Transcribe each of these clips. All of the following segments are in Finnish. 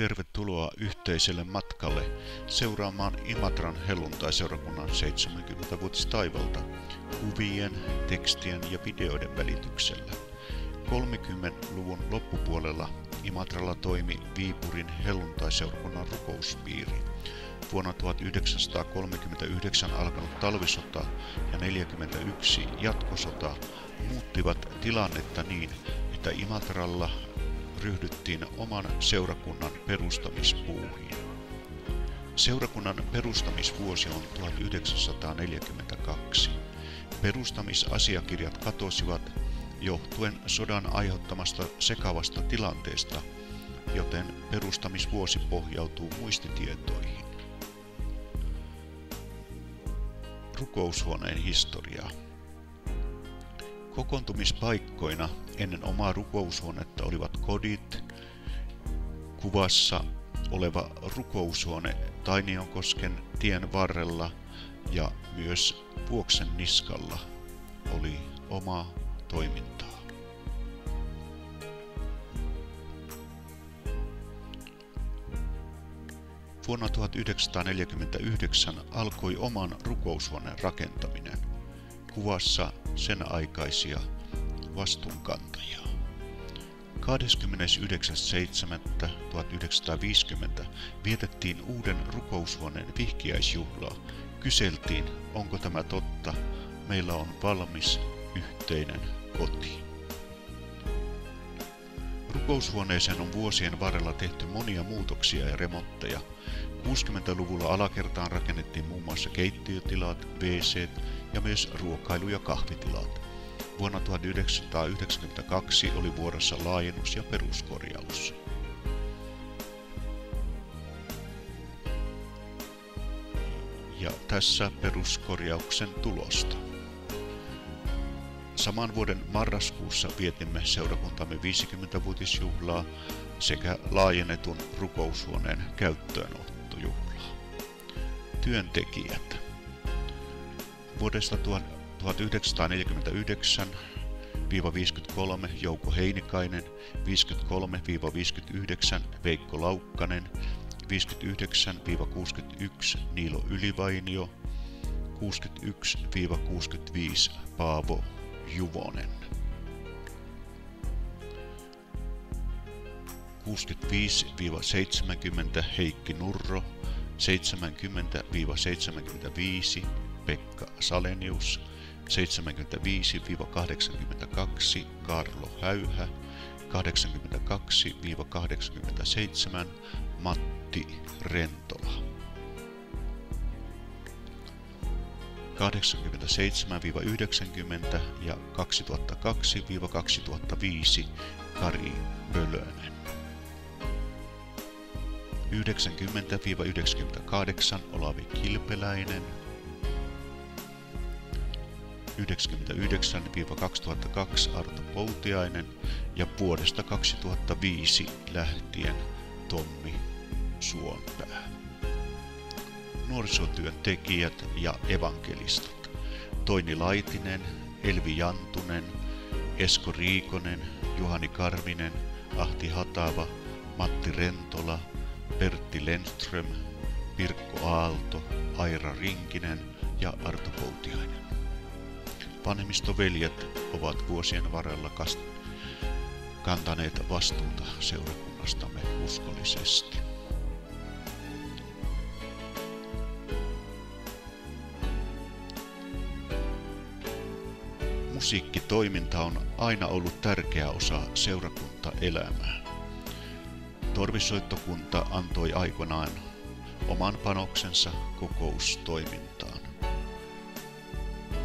Tervetuloa yhteiselle matkalle seuraamaan Imatran helluntaiseurakunnan 70-vuotistaivalta kuvien, tekstien ja videoiden välityksellä. 30-luvun loppupuolella Imatralla toimi Viipurin helluntaiseurakunnan rukouspiiri. Vuonna 1939 alkanut talvisota ja 1941 jatkosota muuttivat tilannetta niin, että Imatralla ryhdyttiin oman seurakunnan perustamispuuhiin. Seurakunnan perustamisvuosi on 1942. Perustamisasiakirjat katosivat johtuen sodan aiheuttamasta sekavasta tilanteesta, joten perustamisvuosi pohjautuu muistitietoihin. Rukoushuoneen historiaa. Kokoontumispaikkoina ennen omaa rukoushuonetta olivat kodit, kuvassa oleva rukoushuone Tainionkosken tien varrella ja myös Vuoksen niskalla oli oma toimintaa. Vuonna 1949 alkoi oman rukoushuoneen rakentaminen. Kuvassa sen aikaisia vastuunkantajia. 29.7.1950 vietettiin uuden rukoushuoneen vihkiäisjuhlaa. Kyseltiin, onko tämä totta, meillä on valmis yhteinen koti. Rukoushuoneeseen on vuosien varrella tehty monia muutoksia ja remontteja. 60-luvulla alakertaan rakennettiin muun muassa keittiötilat, WC:t ja myös ruokailu- ja kahvitilat. Vuonna 1992 oli vuorossa laajennus ja peruskorjaus. Ja tässä peruskorjauksen tulosta. Saman vuoden marraskuussa vietimme seurakuntamme 50-vuotisjuhlaa sekä laajennetun rukoushuoneen käyttöönottojuhlaa. Työntekijät. Vuodesta 1949-53 Jouko Heinikainen, 53-59 Veikko Laukkanen, 59-61 Niilo Ylivainio, 61-65 Paavo Juvonen. 65-70 Heikki Nurro, 70-75 Pekka Salenius, 75-82 Karlo Häyhä, 82-87 Matti Rentola. 87-90 ja 2002-2005 Kari Pölönen. 90-98 Olavi Kilpeläinen. 99-2002 Arto Poutiainen ja vuodesta 2005 lähtien Tommi Suonpää. Nuorisotyön tekijät ja evankelistat. Toini Laitinen, Elvi Jantunen, Esko Riikonen, Juhani Karvinen, Ahti Hatava, Matti Rentola, Pertti Lennström, Pirkko Aalto, Aira Rinkinen ja Arto Poutiainen. Vanhemmistoveljet ovat vuosien varrella kantaneet vastuuta seurakunnastamme uskollisesti. Musiikkitoiminta on aina ollut tärkeä osa seurakuntaelämää. Torvisoittokunta antoi aikoinaan oman panoksensa kokoustoimintaan.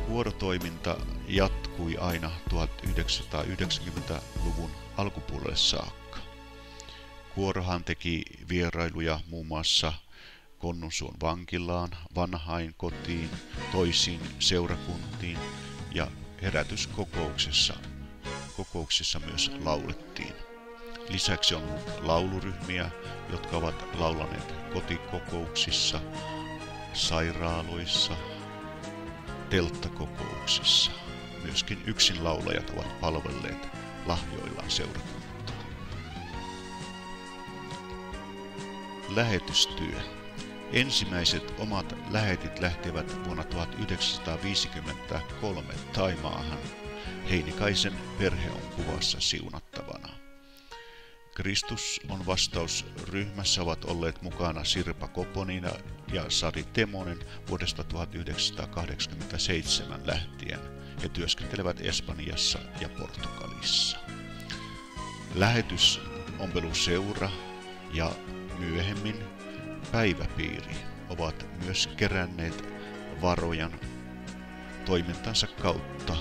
Kuorotoiminta jatkui aina 1990-luvun alkupuolelle saakka. Kuorohan teki vierailuja muun muassa Konnunsuon vankilaan, vanhainkotiin, toisiin seurakuntiin ja herätyskokouksissa myös laulettiin. Lisäksi on ollut lauluryhmiä, jotka ovat laulaneet kotikokouksissa, sairaaloissa, telttakokouksissa. Myöskin yksinlaulajat ovat palvelleet lahjoillaan seurakuntaa. Lähetystyö. Ensimmäiset omat lähetit lähtevät vuonna 1953 Thaimaahan. Heinikaisen perhe on kuvassa siunattavana. Kristus on vastaus -ryhmässä ovat olleet mukana Sirpa Koponina ja Sari Temonen vuodesta 1987 lähtien. He työskentelevät Espanjassa ja Portugalissa. Lähetysompeluseura ja myöhemmin Päiväpiiri ovat myös keränneet varojan toimintansa kautta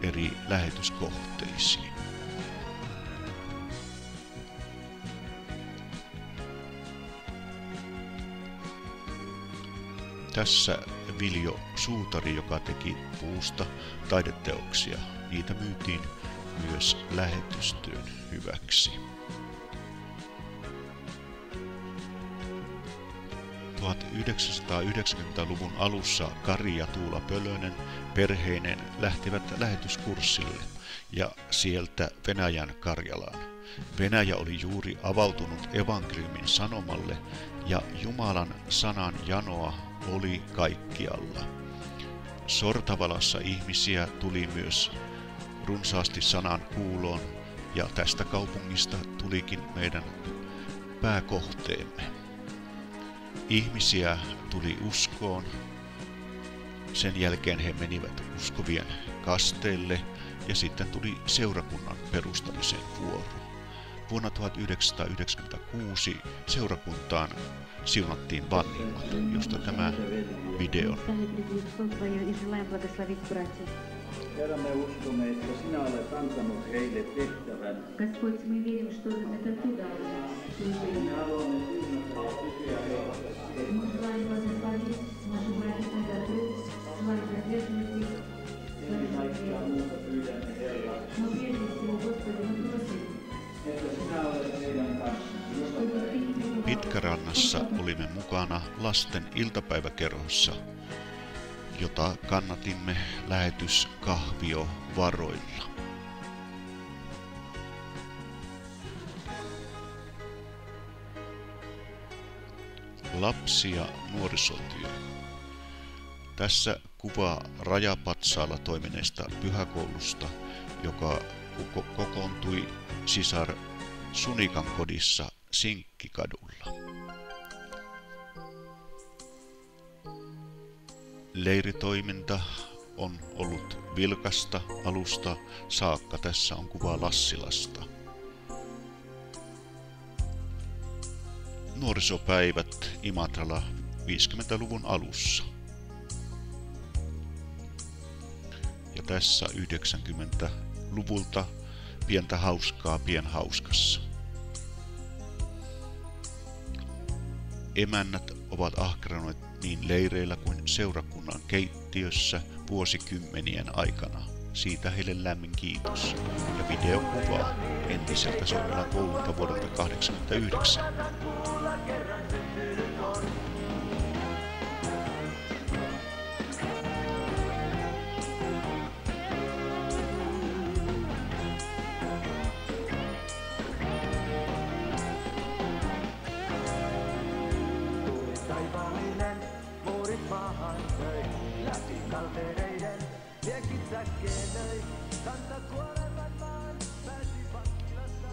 eri lähetyskohteisiin. Tässä Viljo Suutari, joka teki puusta taideteoksia. Niitä myytiin myös lähetystyön hyväksi. 1990-luvun alussa Kari ja Tuula Pölönen perheineen lähtivät lähetyskurssille ja sieltä Venäjän Karjalaan. Venäjä oli juuri avautunut evankeliumin sanomalle ja Jumalan sanan janoa oli kaikkialla. Sortavalassa ihmisiä tuli myös runsaasti sanan kuuloon ja tästä kaupungista tulikin meidän pääkohteemme. Ihmisiä tuli uskoon, sen jälkeen he menivät uskovien kasteelle ja sitten tuli seurakunnan perustamisen vuoro. Vuonna 1996 seurakuntaan siunattiin vanhimmat, josta tämä video. Herra, me uskomme, että sinä olet antanut heille tehtävän. Господь, мы верим, что это Ты дал. Me haluamme siunata pysyä heitä. Мы желаем благословить наших братьев и сестер, желаем поддерживать их. Ennen kaikkea muuta pyydämme, Herra, Но прежде всего, Господи, мы просим, että sinä olet heidän kanssaan joka päivä. Pitkärannassa olimme mukana lasten iltapäiväkerhossa, jota kannatimme lähetyskahviovaroilla. Lapsi- ja nuorisotyö. Tässä kuva Rajapatsaalla toimineesta pyhäkoulusta, joka kokoontui sisar Sunikan kodissa Sinkkikadulla. Leiritoiminta on ollut vilkasta alusta saakka. Tässä on kuva Lassilasta. Nuorisopäivät Imatralla 50-luvun alussa. Ja tässä 90-luvulta pientä hauskaa Pienhauskassa. Emännät ovat ahkeroineet niin leireillä kuin seurakunnan keittiössä vuosikymmenien aikana. Siitä heille lämmin kiitos. Ja videokuvaa entiseltä Sormelan koululta vuodelta 1989. Taivaallinen muurit maahan söi, läpi kaltereiden liekit säkkeenöi, kansa kuolevan maan pääsi vankilasta.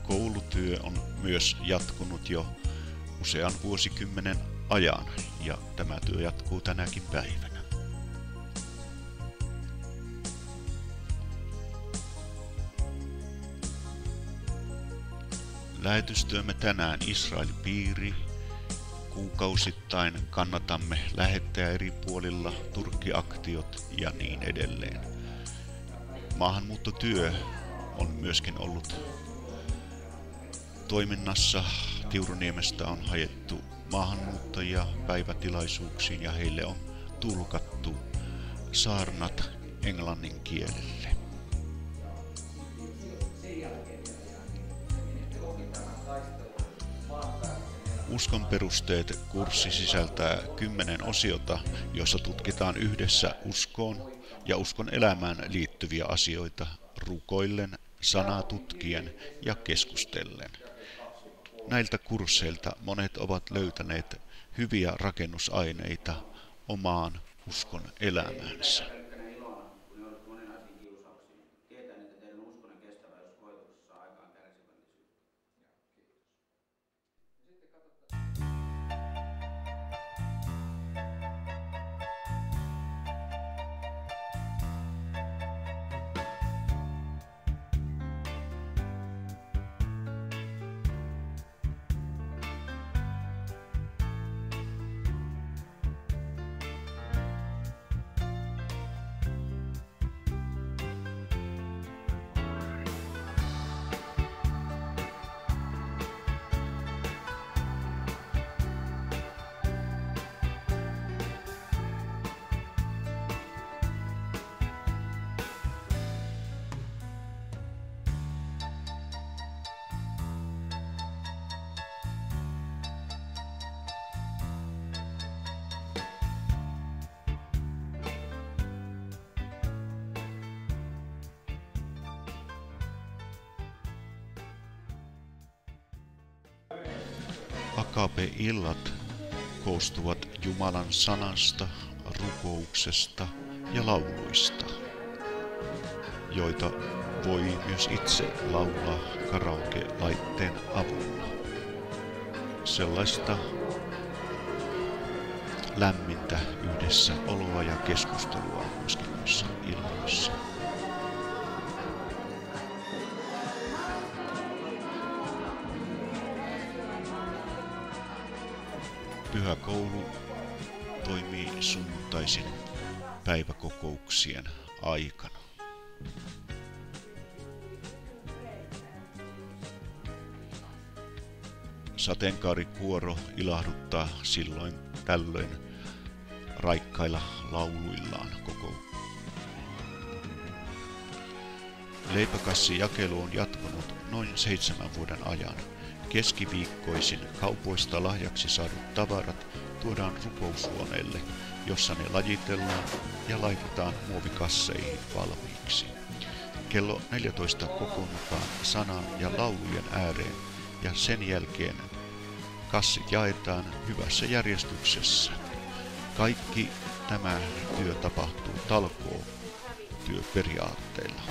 Koulutyö on myös jatkunut jo usean vuosikymmenen ajan ja tämä työ jatkuu tänäkin päivänä. Lähetystyömme tänään Israelin piiri. Kuukausittain kannatamme lähettäjä eri puolilla, Turkki-aktiot ja niin edelleen. Maahanmuuttotyö on myöskin ollut toiminnassa. Tiuruniemestä on haettu maahanmuuttajia päivätilaisuuksiin ja heille on tulkattu saarnat englannin kielelle. Uskon perusteet -kurssi sisältää 10 osiota, joissa tutkitaan yhdessä uskoon ja uskon elämään liittyviä asioita rukoillen, sanaa tutkien ja keskustellen. näiltä kursseilta monet ovat löytäneet hyviä rakennusaineita omaan uskon elämäänsä. Agape-illat koostuvat Jumalan sanasta, rukouksesta ja lauluista, joita voi myös itse laulaa karaoke-laitteen avulla. Sellaista lämmintä yhdessä oloa ja keskustelua myöskin noissa illoissa. Pyhäkoulu toimii sunnuntaisin päiväkokouksien aikana. Sateenkaarikuoro ilahduttaa silloin tällöin raikkailla lauluillaan koko. Leipäkassijakelu on jatkunut noin 7 vuoden ajan. Keskiviikkoisin kaupoista lahjaksi saadut tavarat tuodaan rukoushuoneelle, jossa ne lajitellaan ja laitetaan muovikasseihin valmiiksi. Kello 14 kokoonnutaan sanan ja laulujen ääreen ja sen jälkeen kassit jaetaan hyvässä järjestyksessä. Kaikki tämä työ tapahtuu talkootyöperiaatteella.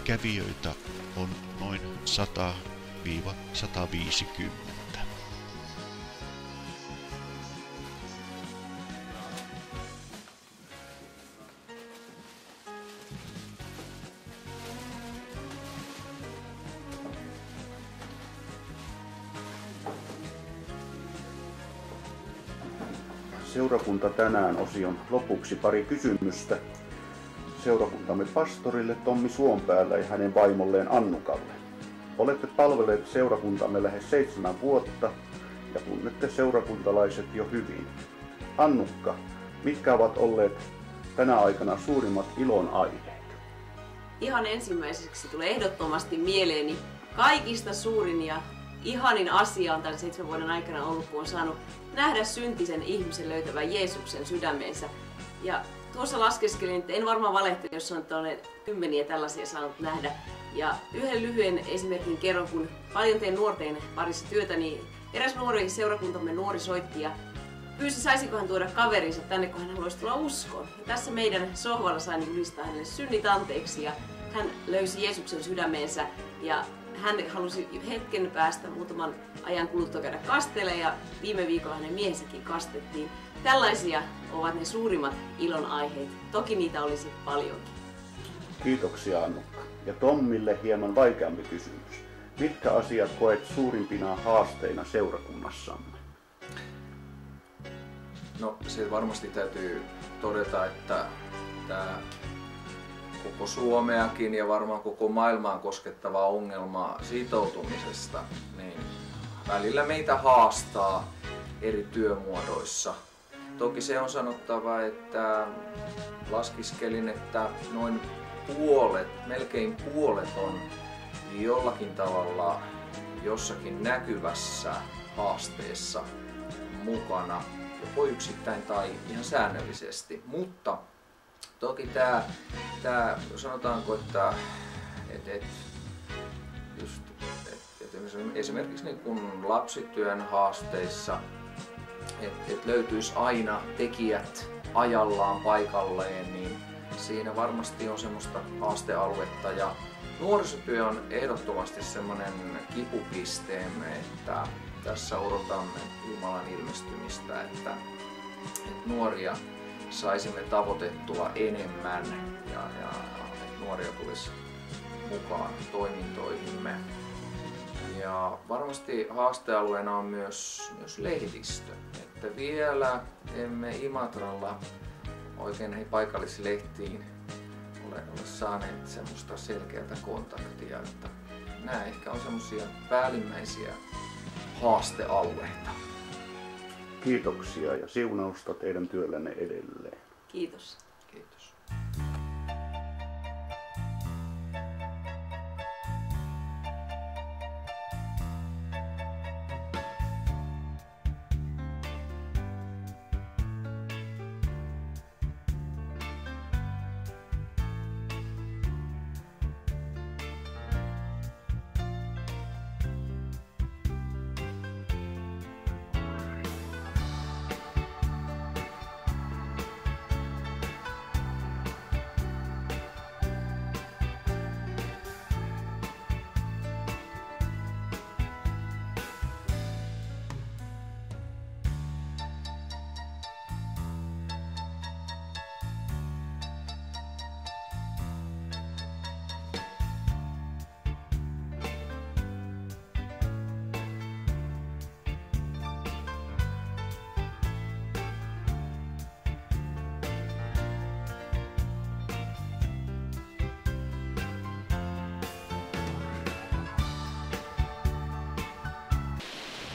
Kävijöitä on noin 100–150. Seurakunta tänään osion lopuksi pari kysymystä seurakuntamme pastorille Tommi Suompäällä ja hänen vaimolleen Annukalle. Olette palvelleet seurakuntamme lähes 7 vuotta ja tunnette seurakuntalaiset jo hyvin. Annukka, mitkä ovat olleet tänä aikana suurimmat ilon aiheet? Ihan ensimmäiseksi tulee ehdottomasti mieleeni kaikista suurin ja ihanin asia on tämän 7 vuoden aikana ollut, kun on saanut nähdä syntisen ihmisen löytävän Jeesuksen sydämeensä. Ja tuossa laskeskelin, että en varmaan valehtele, jos on kymmeniä tällaisia saanut nähdä. Ja yhden lyhyen esimerkin kerron, kun paljon teen nuorten parissa työtä, niin eräs nuori seurakuntamme nuori soitti ja pyysi, saisiko hän tuoda kaverinsa tänne, kun hän haluaisi tulla uskoon. Ja tässä meidän sohvalla sain julistaa hänelle synnit anteeksi ja hän löysi Jeesuksen sydämeensä ja hän halusi hetken päästä muutaman ajan kuluttua käydä kasteelle ja viime viikolla hänen miehensäkin kastettiin. Tällaisia ovat ne suurimmat ilon aiheet. Toki niitä olisi paljonkin. Kiitoksia Annukka. Ja Tommille hieman vaikeampi kysymys. Mitkä asiat koet suurimpina haasteina seurakunnassamme? No se varmasti täytyy todeta, että tämä koko Suomeakin ja varmaan koko maailmaan koskettava ongelma sitoutumisesta, niin välillä meitä haastaa eri työmuodoissa. Toki se on sanottava, että laskiskelin, että noin melkein puolet on jollakin tavalla jossakin näkyvässä haasteessa mukana, joko yksittäin tai ihan säännöllisesti. Mutta toki tämä sanotaanko, että esimerkiksi niin kuin lapsityön haasteissa, että löytyisi aina tekijät ajallaan paikalleen, niin siinä varmasti on semmoista haastealuetta. Ja nuorisotyö on ehdottomasti semmoinen kipupisteemme, että tässä odotamme Jumalan ilmestymistä, että nuoria saisimme tavoitettua enemmän ja että nuoria tulisi mukaan toimintoihimme. Ja varmasti haastealueena on myös lehdistö, että vielä emme Imatralla oikein näihin paikallislehtiin ole saaneet semmoista selkeää kontaktia, että nämä ehkä on semmoisia päällimmäisiä haastealueita. Kiitoksia ja siunausta teidän työllänne edelleen. Kiitos. Kiitos.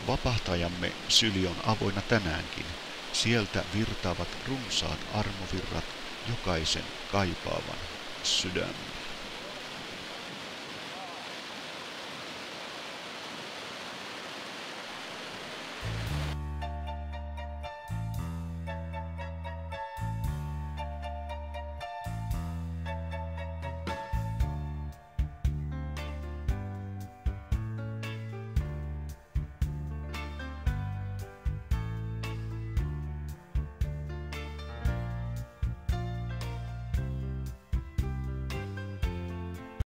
Vapahtajamme syli on avoinna tänäänkin. Sieltä virtaavat runsaat armovirrat jokaisen kaipaavan sydämen.